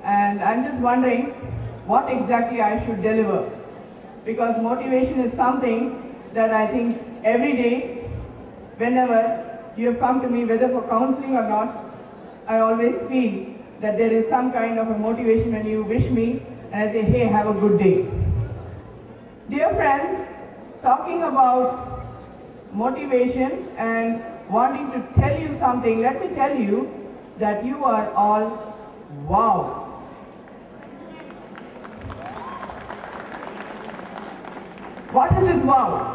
and I'm just wondering what exactly I should deliver, because motivation is something that I think every day, whenever you have come to me, whether for counseling or not, I always feel that there is some kind of a motivation when you wish me and I say, hey, have a good day. Dear friends, talking about motivation and wanting to tell you something, let me tell you that you are all wow. What is this wow?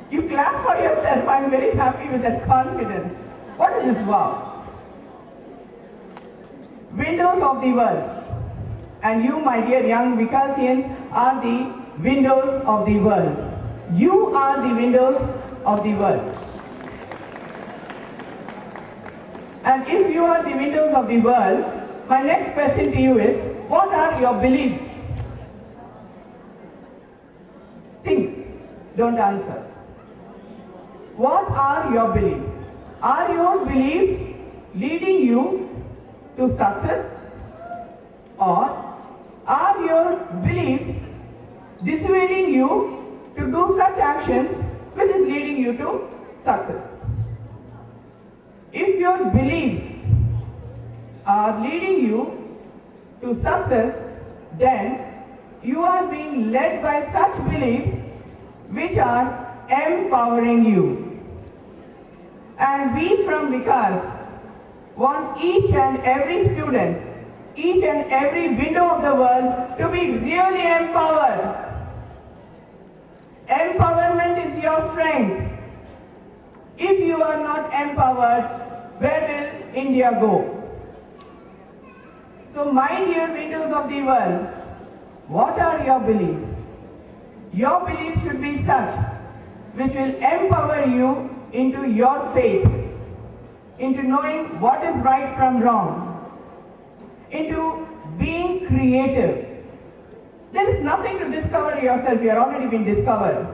You clap for yourself. I'm very happy with that confidence. What is this wow? Windows of the world. And you, my dear young Vikasians, are the windows of the world. You are the windows of the world. And if you are the windows of the world, my next question to you is, what are your beliefs? Think, don't answer. What are your beliefs? Are your beliefs leading you to success? Or are your beliefs dissuading you to do such actions which is leading you to success? If your beliefs are leading you to success, then you are being led by such beliefs which are empowering you. And we from Vikas want each and every student, each and every window of the world to be really empowered. Empowerment is your strength. If you are not empowered, where will India go? So my dear windows of the world, what are your beliefs? Your beliefs should be such which will empower you into your faith, into knowing what is right from wrong, into being creative. There is nothing to discover yourself, you have already been discovered.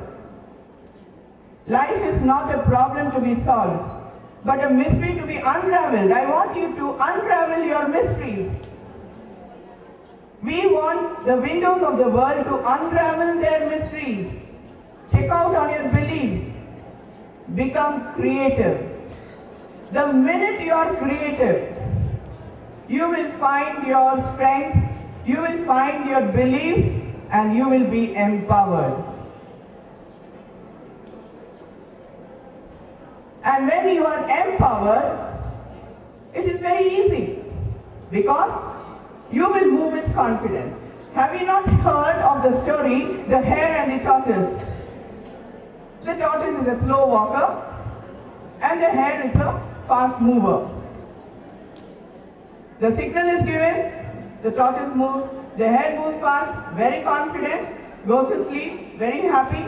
Life is not a problem to be solved, but a mystery to be unraveled. I want you to unravel your mysteries. We want the windows of the world to unravel their mysteries. Check out on your beliefs. Become creative. The minute you are creative, you will find your strength, you will find your beliefs, and you will be empowered. And when you are empowered, it is very easy, because you will move with confidence. Have you not heard of the story, The Hare and the Tortoise? The tortoise is a slow walker, and the hare is a fast mover. The signal is given, the tortoise moves, the hare moves fast, very confident, goes to sleep, very happy,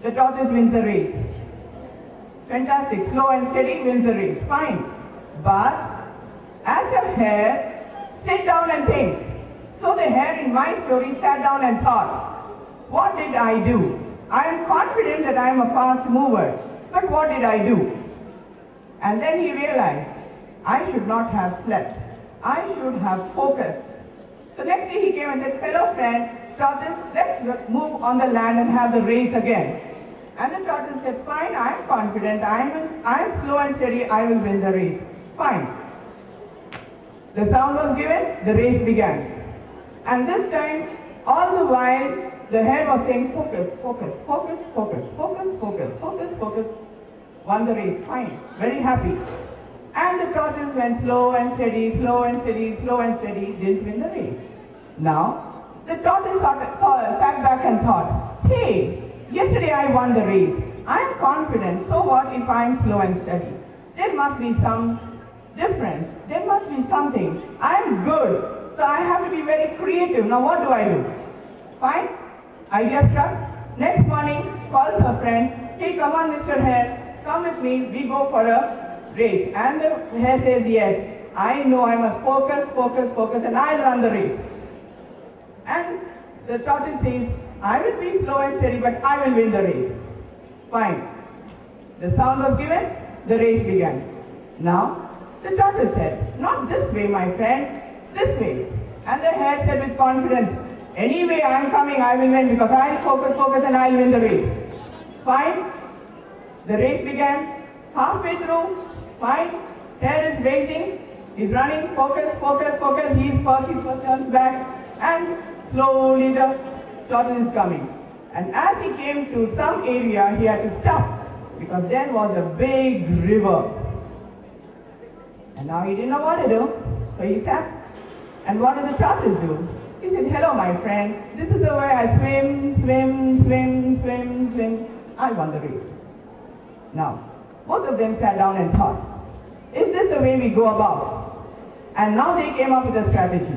the tortoise wins the race. Fantastic, slow and steady wins the race, fine. But as a hare, sit down and think. So the hare in my story sat down and thought, what did I do? I am confident that I am a fast mover, but what did I do? And then he realized, I should not have slept. I should have focused. So next day he came and said, fellow friend, tortoise, let's move on the land and have the race again. And the tortoise said, fine, I am confident, I am slow and steady, I will win the race. Fine. The sound was given, the race began. And this time, all the while, the hare was saying, focus, focus, focus, focus, focus, focus, focus, focus. Won the race, fine, very happy. And the tortoise went slow and steady, slow and steady, slow and steady, didn't win the race. Now, the tortoise sat back and thought, hey, yesterday I won the race. I am confident, so what if I am slow and steady? There must be some difference. There must be something. I am good, so I have to be very creative. Now what do I do? Fine, idea struck. Next morning, calls her friend, hey, come on Mr. Hare, come with me, we go for a race. And the hare says, yes, I know I must focus, focus, focus, and I'll run the race. And the tortoise says, I will be slow and steady, but I will win the race. Fine. The sound was given, the race began. Now, The tortoise said, not this way, my friend, this way. And the hare said with confidence, anyway, I'm coming, I will win because I'll focus and I'll win the race. Fine. The race began. Halfway through, fine. Hare is racing. He's running, focus. He's first turns back. And slowly the tortoise is coming. And as he came to some area, he had to stop because there was a big river. And now he didn't know what to do. So he sat. And what did the tortoise do? He said, hello, my friend. This is the way I swim. I won the race. Now, both of them sat down and thought, is this the way we go about? And now they came up with a strategy.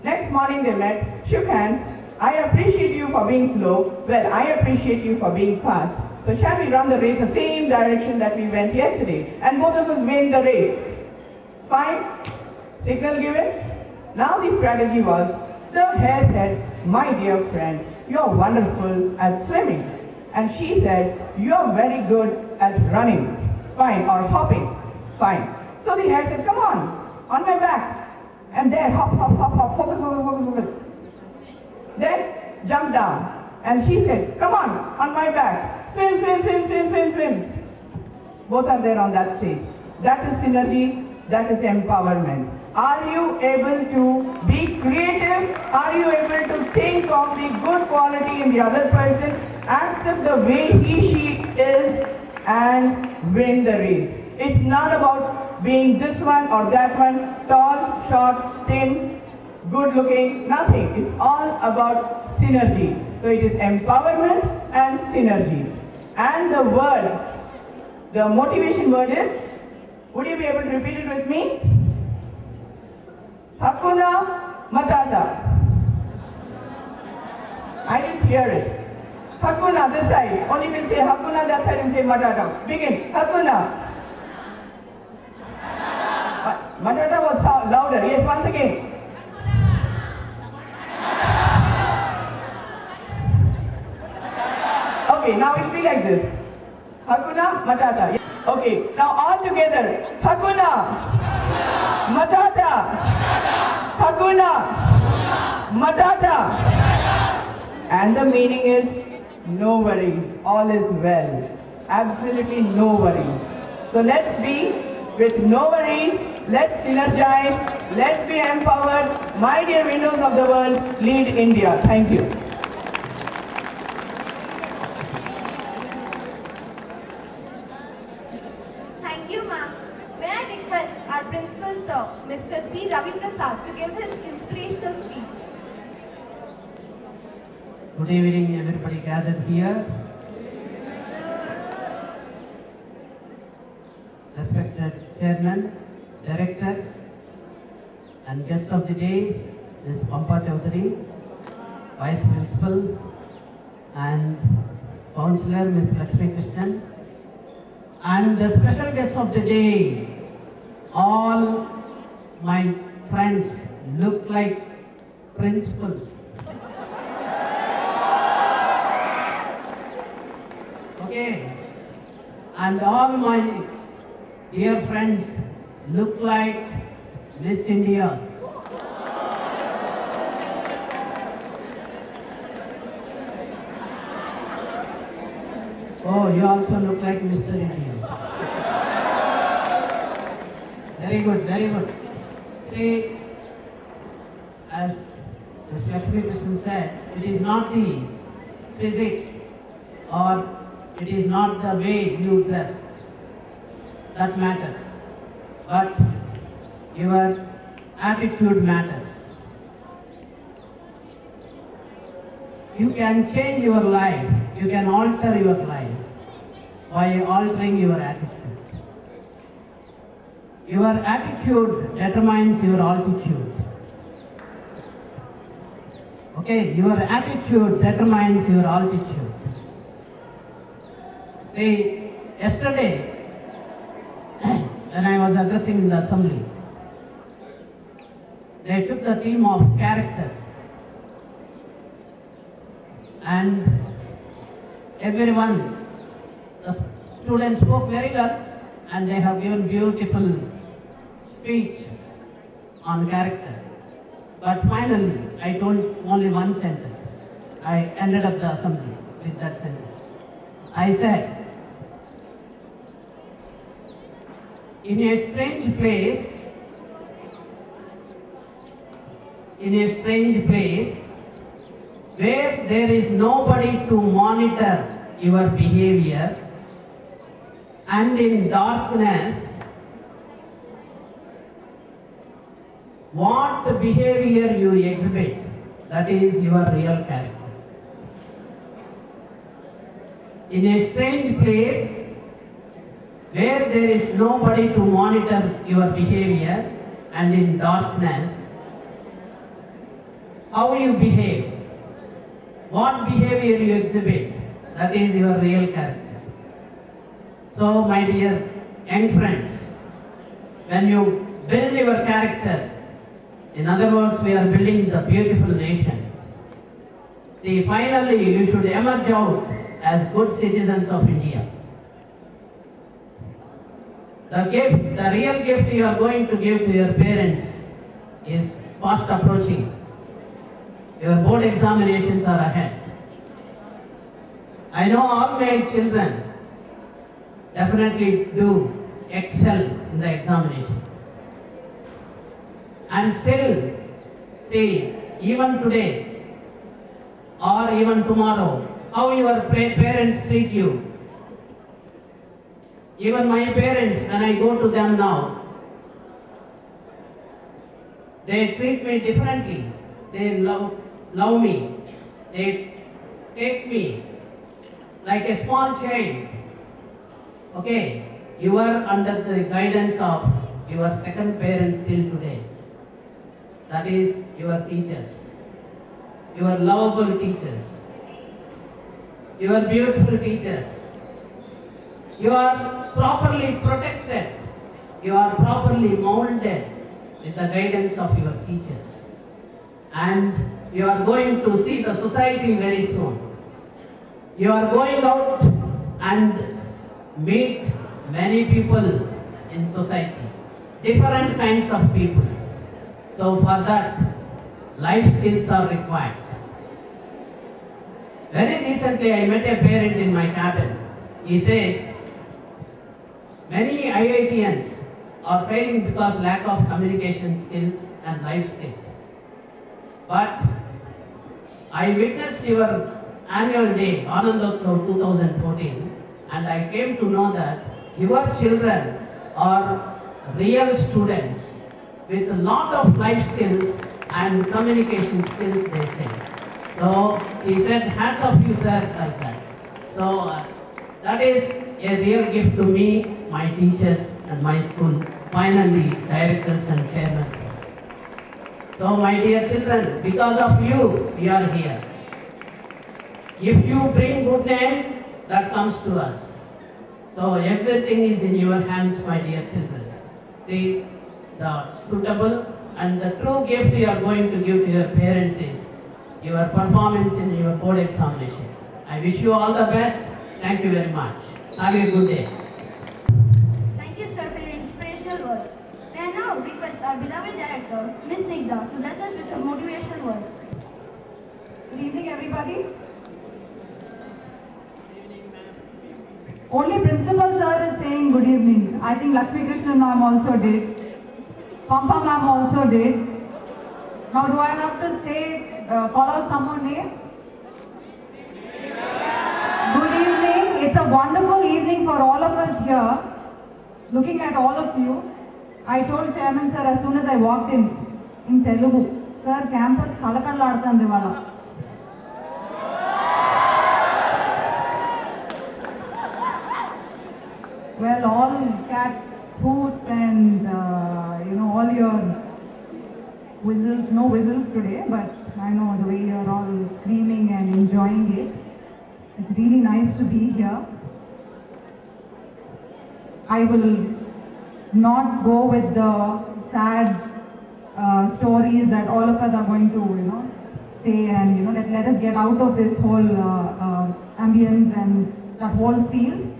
Next morning they met, shook hands. I appreciate you for being slow. Well, I appreciate you for being fast. So shall we run the race the same direction that we went yesterday? And both of us win the race. Fine. Signal given. Now the strategy was, the hare said, my dear friend, you're wonderful at swimming. And she said, you're very good at running. Fine. Or hopping. Fine. So the hare said, come on my back. And there, hop, focus. Then jump down. And she said, come on my back. Swim. Both are there on that stage. That is synergy, that is empowerment. Are you able to be creative? Are you able to think of the good quality in the other person, accept the way she is, and win the race? It's not about being this one or that one, tall, short, thin, good looking, nothing. It's all about synergy. So it is empowerment and synergy. And the word, the motivation word is, would you be able to repeat it with me? Hakuna Matata. I didn't hear it. Hakuna this side. Only will say Hakuna that side and say Matata. Begin. Hakuna. Matata was louder. Yes, once again. Okay, now it will be like this. Hakuna Matata. Okay, now all together. Hakuna Matata. Hakuna Matata. And the meaning is no worries, all is well. Absolutely no worries. So let's be with no worries, let's synergize, let's be empowered. My dear windows of the world, lead India. Thank you. Thank you, ma'am. May I request our principal sir, Mr. C. Ravi Prasad, to give his inspirational speech. Good evening, everybody gathered here. Respected Chairman, Director, and guest of the day, Ms. Pampa Chaudhary, Vice Principal, and Councillor, Ms. Lakshmi Krishnan, and the special guest of the day, all my friends look like principals. Okay, and all my dear friends look like Miss Indias. Oh, you also look like Mr. Indias. Very good, very good. See, as Ms. Lakshmi Krishnan said, it is not the physique or it is not the way you dress that matters, but your attitude matters. You can change your life, you can alter your life by altering your attitude. Your attitude determines your altitude. Okay, your attitude determines your altitude. See, yesterday, when I was addressing the assembly, they took the theme of character, and everyone, the students spoke very well, and they have given beautiful speeches on character. But finally, I told only one sentence. I ended up the assembly with that sentence. I said, in a strange place, where there is nobody to monitor your behavior, and in darkness, what behavior you exhibit, that is your real character. In a strange place, where there is nobody to monitor your behavior, and in darkness, how you behave, what behavior you exhibit, that is your real character. So, my dear young friends, when you build your character, in other words, we are building the beautiful nation. See, finally, you should emerge out as good citizens of India. The real gift you are going to give to your parents is fast approaching. Your board examinations are ahead. I know all my children definitely do excel in the examinations. And still, see, even today or even tomorrow, how your parents treat you. Even my parents, when I go to them now, they treat me differently. They love me. They take me like a small child. Okay, you are under the guidance of your second parents till today. That is your teachers, your lovable teachers, your beautiful teachers. You are properly protected. You are properly molded with the guidance of your teachers. And you are going to see the society very soon. You are going out and meet many people in society, different kinds of people. So for that, life skills are required. Very recently, I met a parent in my cabin. He says, many IITians are failing because lack of communication skills and life skills. But I witnessed your annual day, Anandotsav 2014, and I came to know that your children are real students with a lot of life skills and communication skills, they say. So he said, hats off you, sir, like that. So that is a real gift to me, my teachers and my school, finally directors and chairmen. So my dear children, because of you, we are here. If you bring good name, that comes to us. So everything is in your hands, my dear children. See, the suitable and the true gift you are going to give to your parents is your performance in your board examinations. I wish you all the best. Thank you very much. Have a good day. Thank you, sir, for your inspirational words. May I now request our beloved director, Ms. Nigda, to bless us with her motivational words. Good evening, everybody. Only principal sir is saying good evening. I think Lakshmi Krishnan ma'am also did. Pampa ma'am also did. Now do I have to say, call out some more names? Good evening. It's a wonderful evening for all of us here. Looking at all of you, I told Chairman sir as soon as I walked in Telugu, sir, campus kalakadladutandi valla. Well, all cat hoots and all your whistles, no whistles today, but I know the way you're all screaming and enjoying it. It's really nice to be here. I will not go with the sad stories that all of us are going to, say, and let us get out of this whole ambience and that whole feel.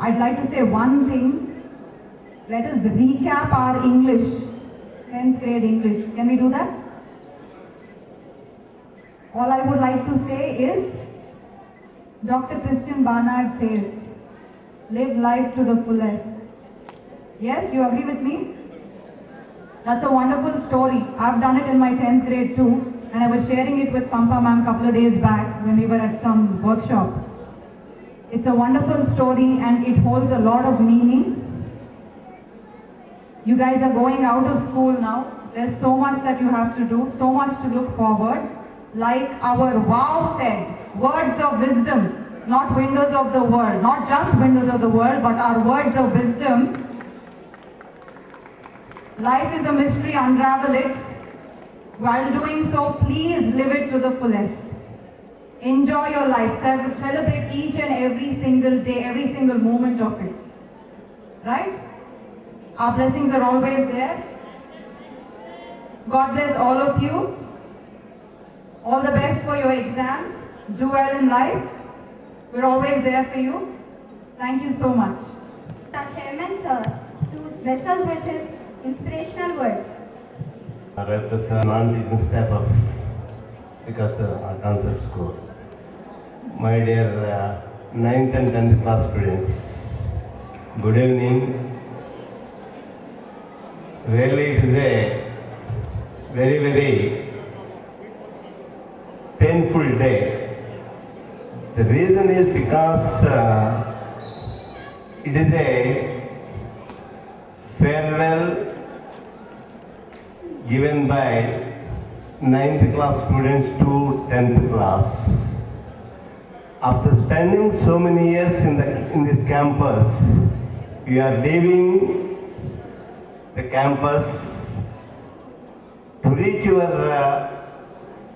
I'd like to say one thing. let us recap our English, 10th grade English. Can we do that? All I would like to say is, Dr. Christian Barnard says, live life to the fullest. Yes, you agree with me? That's a wonderful story. I've done it in my 10th grade too, and I was sharing it with Pampa ma'am a couple of days back when we were at some workshop. It's a wonderful story and it holds a lot of meaning. You guys are going out of school now. There's so much that you have to do, so much to look forward. Like our wow said, words of wisdom, not windows of the world, not just windows of the world, but our words of wisdom. Life is a mystery, unravel it. While doing so, please live it to the fullest. Enjoy your life, celebrate each and every single day, every single moment of it. Right? Our blessings are always there. God bless all of you. All the best for your exams. Do well in life. We're always there for you. Thank you so much. Our chairman, sir, to bless us with his inspirational words. I represent non-teaching staff of Vikas Concept School. My dear 9th and 10th class students, good evening. Really it is a very painful day. The reason is because it is a farewell given by 9th class students to 10th class. After spending so many years in this campus, we are leaving the campus to reach your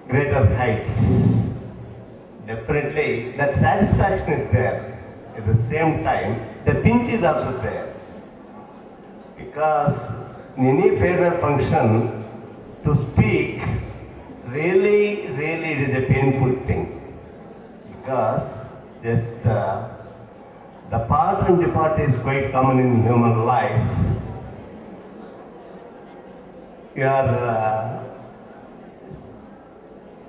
greater heights. Definitely, that satisfaction is there. At the same time, the pinch is also there. Because in any farewell function, to speak, really it is a painful thing. Because just the part and depart is quite common in human life. You are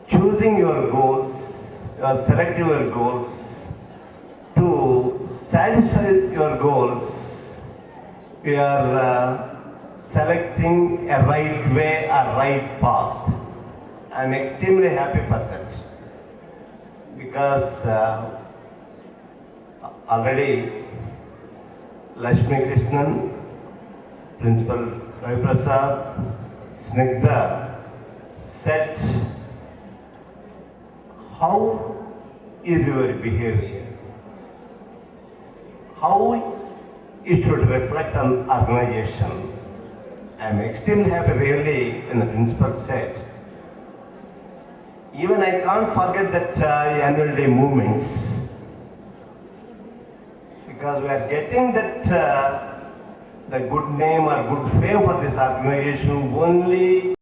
choosing your goals, you are selecting your goals. To satisfy your goals, you are selecting a right way, a right path. I am extremely happy for that. Because already Lakshmi Krishnan, Principal Ravi Prasad, Snigdha said, how is your behavior? How it should reflect on organization. I am extremely happy really when the principal said, even I can't forget that annual day movements, because we are getting that the good name or good fame for this organization only